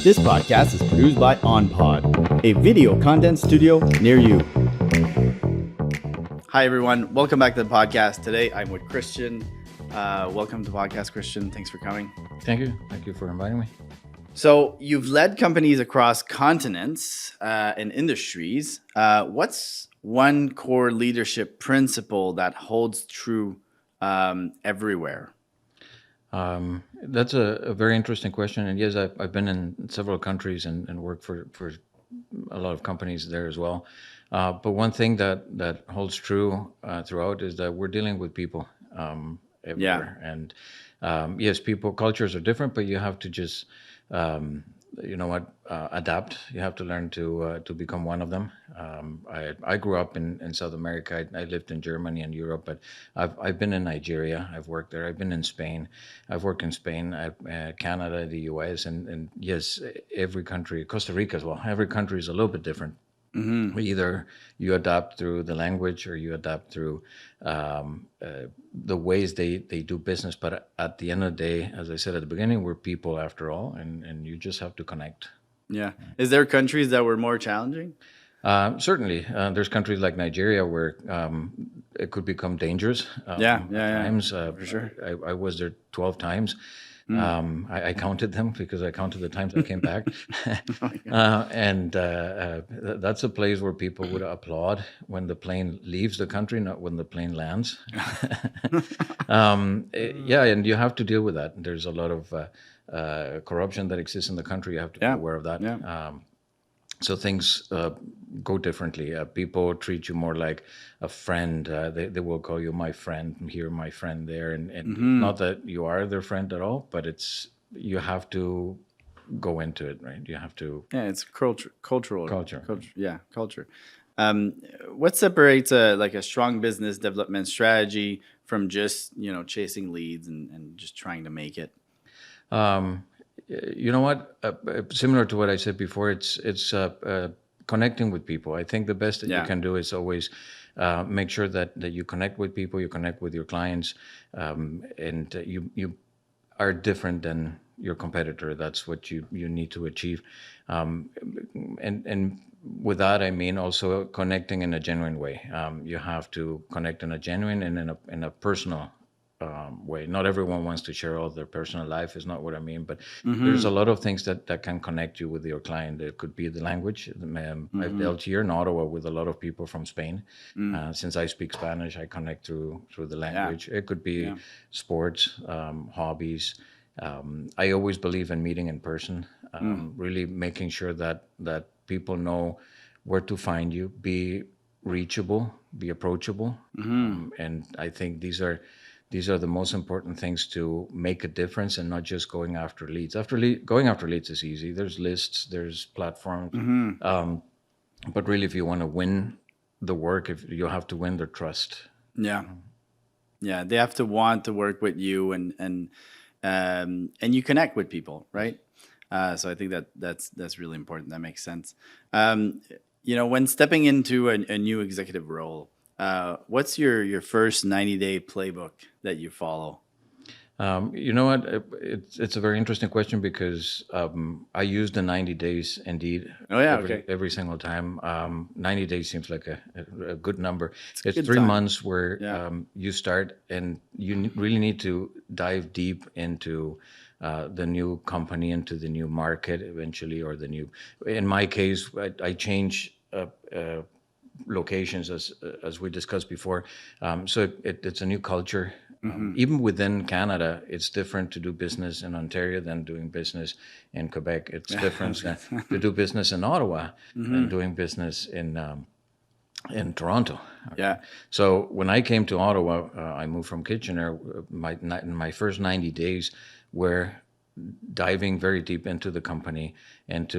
This podcast is produced by OnPod, a video content studio near you. Hi, everyone. Welcome back to the podcast. Today, I'm with Christian. Welcome to the podcast, Christian. Thanks for coming. Thank you. Thank you for inviting me. So you've led companies across continents and industries. What's one core leadership principle that holds true everywhere? That's a very interesting question. And yes, I've been in several countries and worked for a lot of companies there as well. But one thing that holds true throughout is that we're dealing with people everywhere. Yeah. And yes, cultures are different, but you have to just, adapt. You have to learn to become one of them. I grew up in South America. I lived in Germany and Europe, but I've been in Nigeria. I've worked there. I've been in Spain. I've worked in Spain, Canada, the US, and yes, every country, Costa Rica as well. Every country is a little bit different. Mm-hmm. Either you adapt through the language or you adapt through the ways they do business. But at the end of the day, as I said at the beginning, we're people after all, and you just have to connect. Yeah. Is there countries that were more challenging? Certainly. There's countries like Nigeria where it could become dangerous. Times. For sure. I was there 12 times. I counted them because I counted the times I came back. That's a place where people would applaud when the plane leaves the country, not when the plane lands. And you have to deal with that. There's a lot of corruption that exists in the country. You have to be aware of that. Yeah. So things go differently. People treat you more like a friend. They will call you my friend here, my friend there, and not that you are their friend at all, but you have to go into it, right? You have to. Yeah, it's culture. Yeah, culture. What separates a strong business development strategy from just chasing leads and just trying to make it? You know what? Similar to what I said before, it's connecting with people. I think the best that you can do is always make sure that you connect with people, you connect with your clients, and you are different than your competitor. That's what you need to achieve. And with that, I mean also connecting in a genuine way. You have to connect in a genuine and in a personal way. Not everyone wants to share all their personal life, is not what I mean, but there's a lot of things that can connect you with your client. It could be the language. I've dealt here in Ottawa with a lot of people from Spain. Since I speak Spanish, I connect through the language. It could be sports, hobbies. I always believe in meeting in person, really making sure that people know where to find you, be reachable, be approachable. And I think these are the most important things to make a difference, and not just going after leads. Going after leads is easy. There's lists, there's platforms. But really, if you want to win the work, if you have to win their trust. Yeah. Yeah. They have to want to work with you and you connect with people, right? So I think that's really important. That makes sense. When stepping into a new executive role, what's your first 90-day playbook that you follow? You know what? It's a very interesting question because I use the 90 days indeed. Oh yeah, every single time. 90 days seems like a good number. It's 3 time. months where you start, and you really need to dive deep into the new company, into the new market eventually, or the new. In my case, I change locations as we discussed before. So it's a new culture. Even within Canada, it's different to do business in Ontario than doing business in Quebec. It's different to do business in Ottawa than doing business in Toronto. Okay. Yeah. So when I came to Ottawa, I moved from Kitchener. My first 90 days were diving very deep into the company, and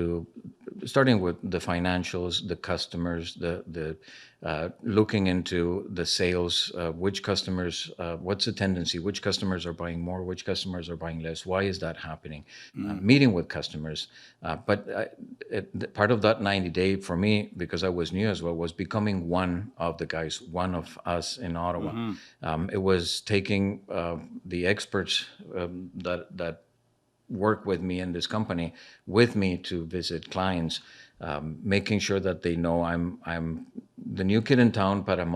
starting with the financials, the customers, the looking into the sales, which customers, what's the tendency, which customers are buying more, which customers are buying less, why is that happening? Meeting with customers. But part of that 90-day for me, because I was new as well, was becoming one of the guys, one of us in Ottawa. It was taking the experts that work with me in this company with me to visit clients, making sure that they know I'm the new kid in town, but I'm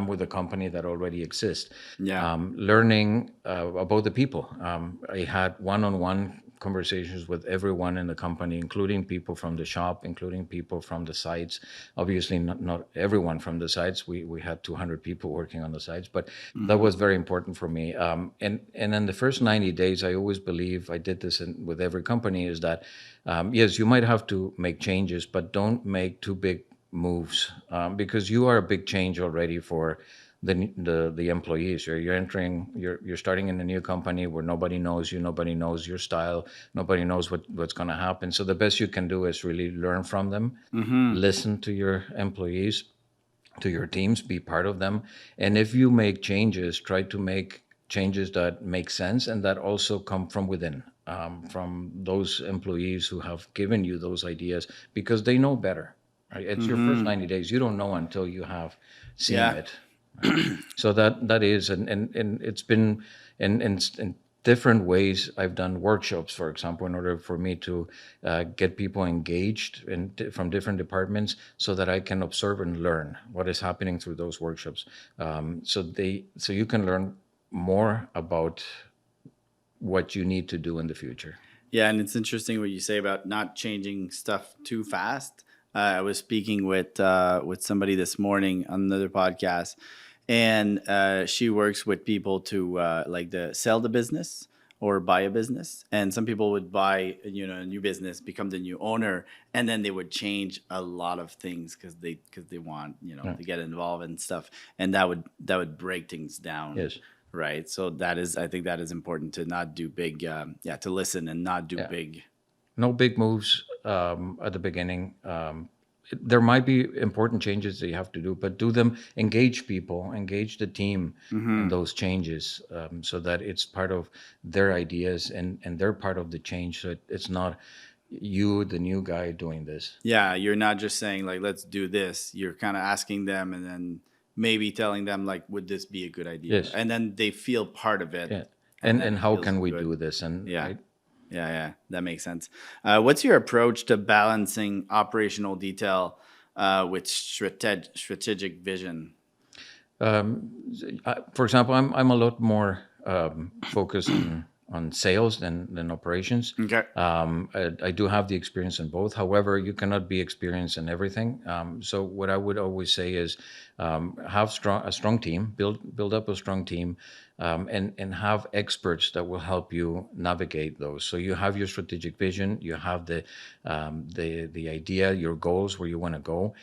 with a company that already exists. Yeah. Learning about the people. I had one-on-one conversations with everyone in the company, including people from the shop, including people from the sites. Obviously, not everyone from the sites. We had 200 people working on the sites, but that Hmm. was very important for me. And in the first 90 days, I always believe I did this with every company is that yes, you might have to make changes, but don't make too big moves because you are a big change already for the employees. You're starting in a new company where nobody knows you, nobody knows your style, nobody knows what's going to happen. So the best you can do is really learn from them, Hmm. listen to your employees, to your teams, be part of them, and if you make changes, try to make changes that make sense and that also come from within, from those employees who have given you those ideas because they know better. Right? It's your first Hmm. 90 days. You don't know until you have seen Yeah. it. Right? So that is, and it's been in different ways. I've done workshops, for example, in order for me to get people engaged from different departments, so that I can observe and learn what is happening through those workshops. So you can learn more about what you need to do in the future. Yeah, and it's interesting what you say about not changing stuff too fast. I was speaking with somebody this morning on another podcast, and she works with people to like sell the business or buy a business. And some people would buy, a new business, become the new owner, and then they would change a lot of things because they want Yeah. to get involved and stuff, and that would break things down. Yes. Right. So I think that is important to not do big, to listen and not do Yeah. big. No big moves at the beginning. There might be important changes that you have to do, but do them, engage people, engage the team in Hmm. those changes, so that it's part of their ideas and they're part of the change. So it's not you, the new guy, doing this. Yeah. You're not just saying, like, let's do this. You're kind of asking them and then maybe telling them, like, would this be a good idea? Yes. And then they feel part of it, Yeah. and then And it how feels can we good. do this? And Yeah. right. Yeah. Yeah. That makes sense. What's your approach to balancing operational detail with strategic vision? For example, I'm a lot more focused on sales than operations. Okay. I do have the experience in both. However, you cannot be experienced in everything. So what I would always say is have a strong team, build up a strong team, and have experts that will help you navigate those. So you have your strategic vision, you have the idea, your goals, where you want to go.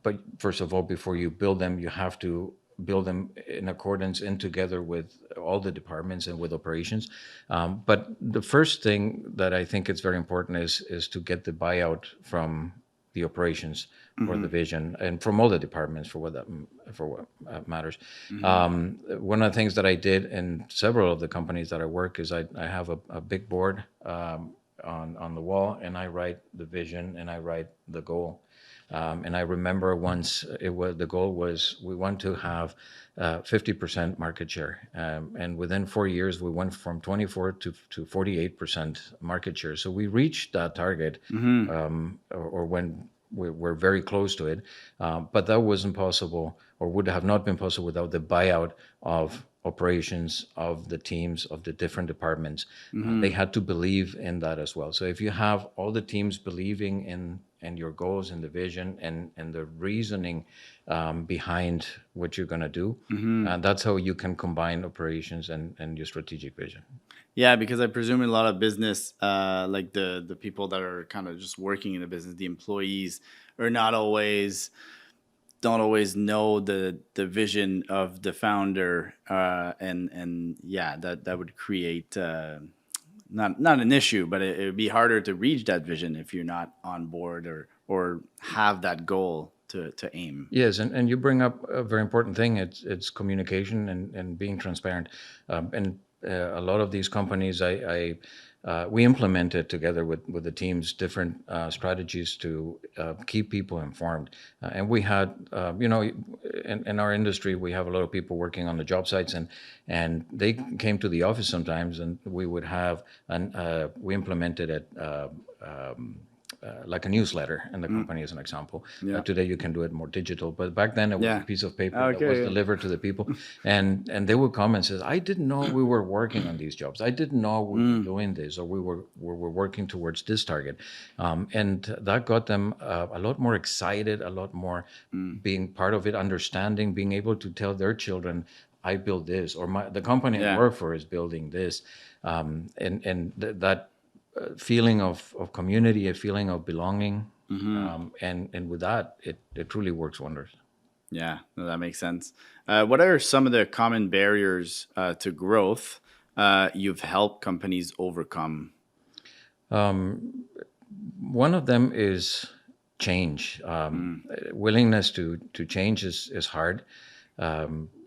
But first of all, before you build them, you have to build them in accordance and together with all the departments and with operations. But the first thing that I think is very important is to get the buyout from the operations for the Hmm. vision and from all the departments for what matters. Hmm. One of the things that I did in several of the companies that I work is I have a big board on the wall, and I write the vision and I write the goal. And I remember once the goal was we want to have 50% market share, and within 4 years we went from 24 to 48% market share. So we reached that target, Hmm. or when we're very close to it, but that wasn't possible, or would have not been possible without the buyout of operations, of the teams, of the different departments. They Hmm. had to believe in that as well. So if you have all the teams believing in your goals and the vision and the reasoning behind what you're going to do, Hmm. that's how you can combine operations and your strategic vision. Yeah, because I presume in a lot of business, like the people that are kind of just working in the business, the employees are not always don't always know the vision of the founder, and yeah, that would create not an issue, but it would be harder to reach that vision if you're not on board or have that goal to aim. Yes, and you bring up a very important thing. It's communication and being transparent. And a lot of these companies, we implemented together with the teams different strategies to keep people informed. And we had, in our industry, we have a lot of people working on the job sites, and they came to the office sometimes, and we would have, we implemented it. Like a newsletter in the company, as an example. Yeah. Today you can do it more digital, but back then it was Yeah. a piece of paper that was Okay. delivered to the people, and they would come and say, "I didn't know we were working on these jobs. I didn't know we were doing this, or we were working towards this target," and that got them a lot more excited, a lot more being part of it, understanding, being able to tell their children, "I built this," or the company I Yeah. work for is building this, that feeling of community, a feeling of belonging, and with that, it truly works wonders. Yeah, no, that makes sense. What are some of the common barriers to growth you've helped companies overcome? One of them is change. Willingness to change is hard.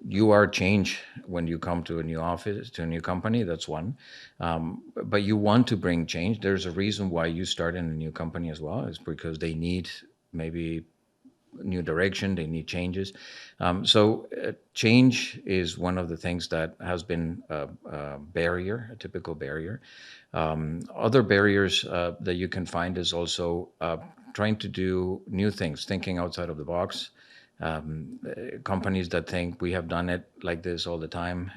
You are change when you come to a new office, to a new company. That's one. But you want to bring change. There's a reason why you start in a new company as well. It's because they need maybe new direction. They need changes. So change is one of the things that has been a barrier, a typical barrier. Other barriers that you can find is also trying to do new things, thinking outside of the box. Companies that think we have done it like this all the time,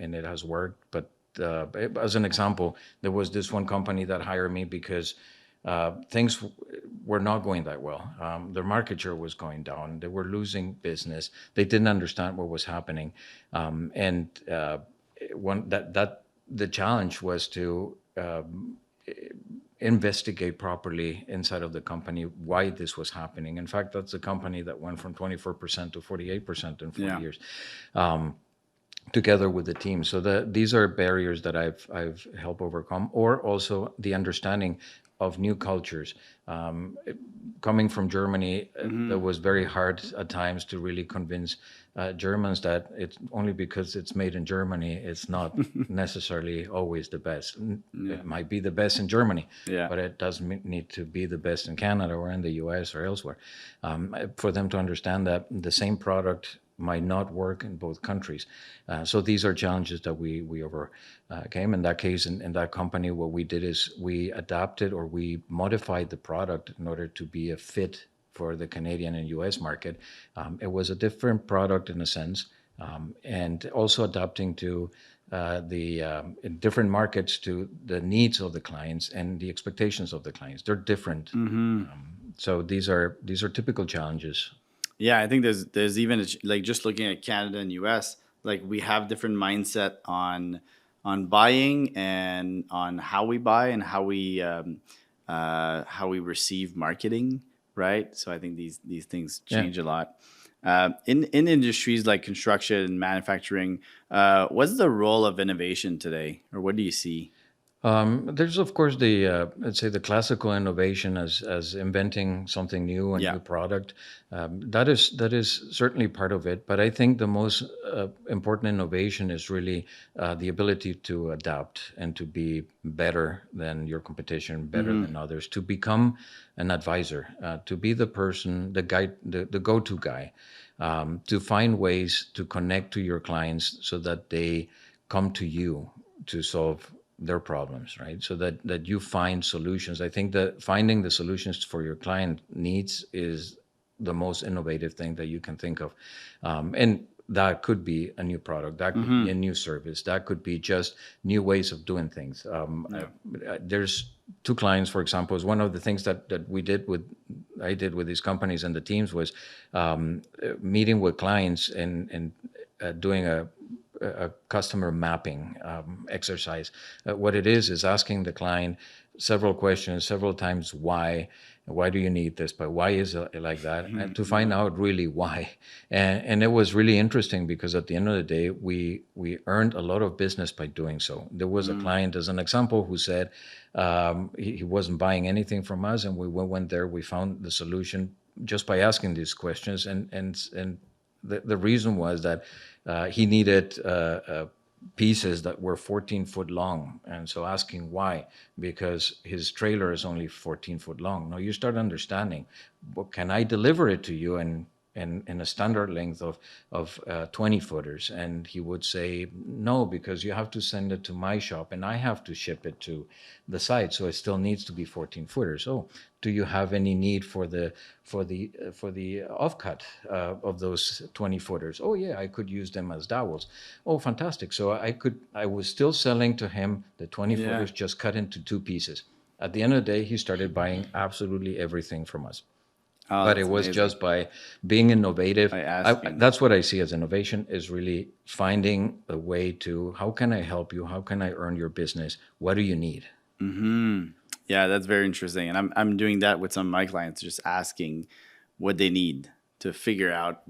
and it has worked. But as an example, there was this one company that hired me because things were not going that well. Their market share was going down. They were losing business. They didn't understand what was happening, and one that the challenge was to investigate properly inside of the company why this was happening. In fact, that's a company that went from 24% to 48% in 4 years, together with the team. So these are barriers that I've helped overcome, or also the understanding of new cultures. Coming from Germany, it was very hard at times to really convince Germans that it's only because it's made in Germany, it's not necessarily always the best. It might be the best in Germany, but it doesn't need to be the best in Canada or in the US or elsewhere. For them to understand that the same product might not work in both countries. So these are challenges that we overcame. In that case, in that company, what we did is we adapted, or we modified the product in order to be a fit for the Canadian and US market. It was a different product in a sense, and also adapting to in different markets to the needs of the clients and the expectations of the clients. They're different. So these are typical challenges. Yeah, I think there's even like just looking at Canada and US, like we have different mindset on buying and on how we buy and how we receive marketing, right? So I think these things change a lot. In industries like construction and manufacturing, what's the role of innovation today, or what do you see? There's of course the let's say the classical innovation as inventing something new, a new product. That is certainly part of it. But I think the most important innovation is really the ability to adapt and to be better than your competition, better than others, to become an advisor, to be the person, the guy, the go-to guy, to find ways to connect to your clients so that they come to you to solve their problems, right? So that you find solutions. I think that finding the solutions for your client needs is the most innovative thing that you can think of. And that could be a new product, that could be a new service, that could be just new ways of doing things. There's two clients, for example, is one of the things that I did with these companies and the teams was meeting with clients and doing a customer mapping exercise. What it is asking the client several questions, several times, why do you need this, but why is it like that, and to find out really why. And it was really interesting because at the end of the day, we earned a lot of business by doing so. There was a client, as an example, who said he wasn't buying anything from us, and we went there, we found the solution just by asking these questions, and the reason was that he needed pieces that were 14-foot long. And so asking why, because his trailer is only 14-foot long. Now you start understanding, well, can I deliver it to you in a standard length of 20-footers? And he would say, no, because you have to send it to my shop and I have to ship it to the site. So it still needs to be 14-footers. Oh, do you have any need for the offcut of those 20-footers? Oh yeah, I could use them as dowels. Oh, fantastic. So I was still selling to him the 20-footers just cut into two pieces. At the end of the day, he started buying absolutely everything from us. Oh, But it that's was amazing. just by being innovative. By asking. That's what I see as innovation, is really finding a way to, how can I help you? How can I earn your business? What do you need? Yeah, that's very interesting. And I'm doing that with some of my clients, just asking what they need to figure out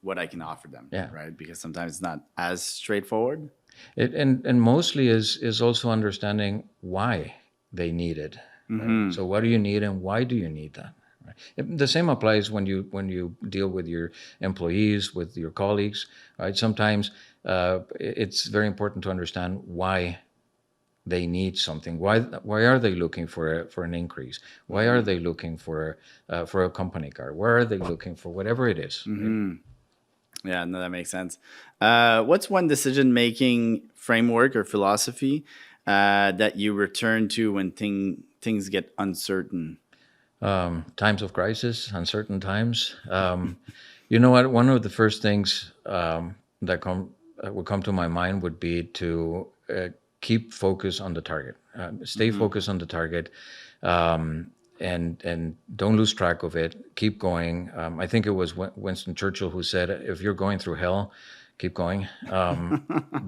what I can offer them. Yeah. Right. Because sometimes it's not as straightforward. And mostly is also understanding why they need it. Right? So what do you need and why do you need that? Right? The same applies when you deal with your employees, with your colleagues. Right? Sometimes it's very important to understand why they need something. Why are they looking for an increase? Why are they looking for a company car? Why are they looking for whatever it is? Right? Yeah, no, that makes sense. What's one decision-making framework or philosophy that you return to when things get uncertain? Times of crisis, uncertain times. You know what? One of the first things that would come to my mind would be to keep focus on the target. Stay focused on the target, and don't lose track of it. Keep going. I think it was Winston Churchill who said, "If you're going through hell, keep going,"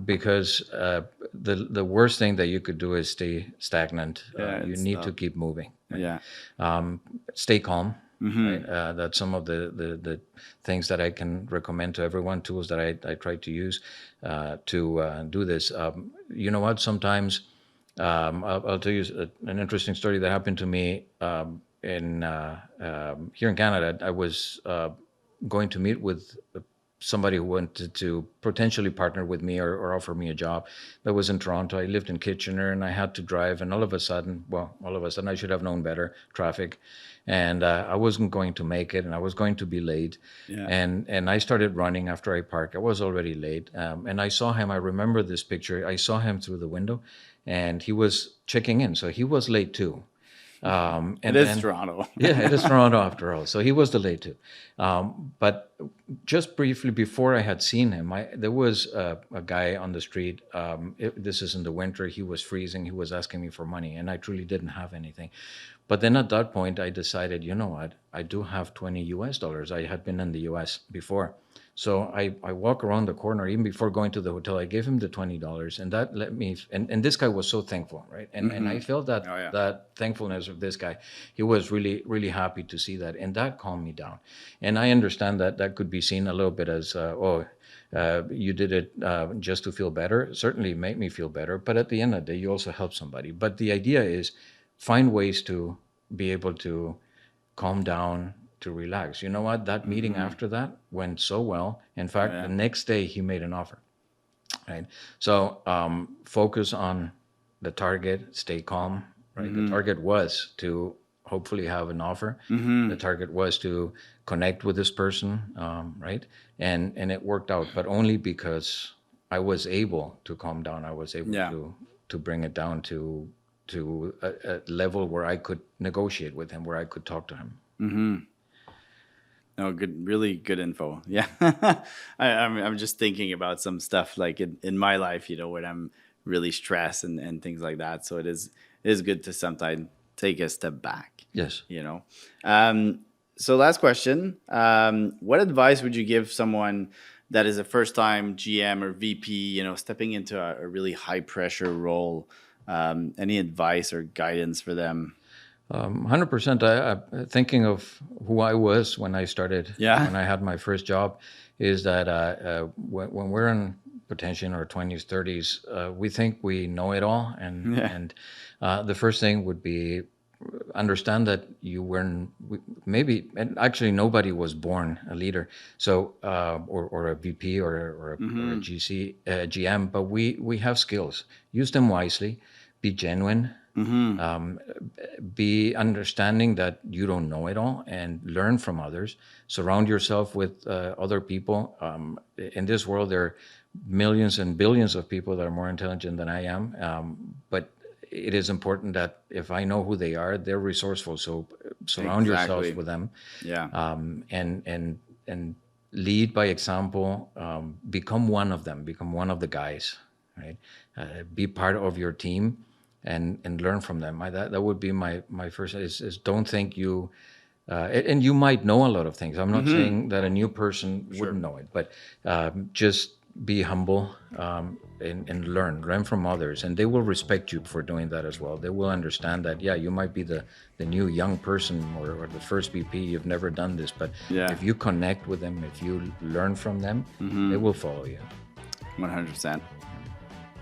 because the worst thing that you could do is stay stagnant. You need to keep moving. Right? Yeah. Stay calm. Right? That's some of the things that I can recommend to everyone, tools that I try to use to do this. You know what? Sometimes I'll tell you an interesting story that happened to me in here in Canada. I was going to meet with somebody who wanted to potentially partner with me or offer me a job. That was in Toronto. I lived in Kitchener and I had to drive, and all of a sudden I should have known better, traffic, and I wasn't going to make it, and I was going to be late. Yeah. And I started running after I parked. I was already late, and I saw him. I remember this picture. I saw him through the window, and he was checking in, so he was late too. And It is Toronto. Yeah, it is Toronto after all. So he was delayed too. But just briefly before I had seen him, there was a guy on the street. This is in the winter. He was freezing. He was asking me for money, and I truly didn't have anything. But then at that point, I decided, you know what? I do have 20 US dollars. I had been in the US before. So I walk around the corner, even before going to the hotel, I gave him the $20, and that let me, and this guy was so thankful, right? And I felt that that thankfulness of this guy. He was really, really happy to see that, and that calmed me down. And I understand that that could be seen a little bit as, you did it just to feel better. Certainly made me feel better, but at the end of the day, you also help somebody. But the idea is find ways to be able to calm down, to relax. You know what? That meeting after that went so well. In fact, the next day he made an offer. Right. So focus on the target, stay calm. Right. The target was to hopefully have an offer. The target was to connect with this person. Right. And it worked out, but only because I was able to calm down. I was able to bring it down to a level where I could negotiate with him, where I could talk to him. No, good, really good info. Yeah, I'm just thinking about some stuff like in my life, when I'm really stressed and things like that. So it is good to sometimes take a step back. Yes. So last question: what advice would you give someone that is a first-time GM or VP, stepping into a really high-pressure role? Any advice or guidance for them? 100%. I thinking of who I was when I started, when I had my first job, is that when we're in potentially in our 20s, 30s, we think we know it all, and the first thing would be understand that you weren't maybe, and actually nobody was born a leader, so or a VP or a GC GM, but we have skills. Use them wisely. Be genuine. Be understanding that you don't know it all, and learn from others. Surround yourself with other people. In this world, there are millions and billions of people that are more intelligent than I am, but it is important that if I know who they are, they're resourceful. So surround yourself with them. Yeah. And lead by example. Become one of them. Become one of the guys. Right. Be part of your team, and learn from them. That would be my first. Is don't think you. And you might know a lot of things. I'm not saying that a new person wouldn't know it, but just be humble, and learn from others, and they will respect you for doing that as well. They will understand that, yeah, you might be the new young person, or the first VP, you've never done this, but if you connect with them, if you learn from them, they will follow you. 100%.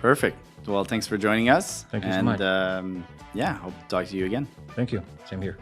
Perfect. Well, thanks for joining us. Thank you so much. And yeah, hope to talk to you again. Thank you. Same here.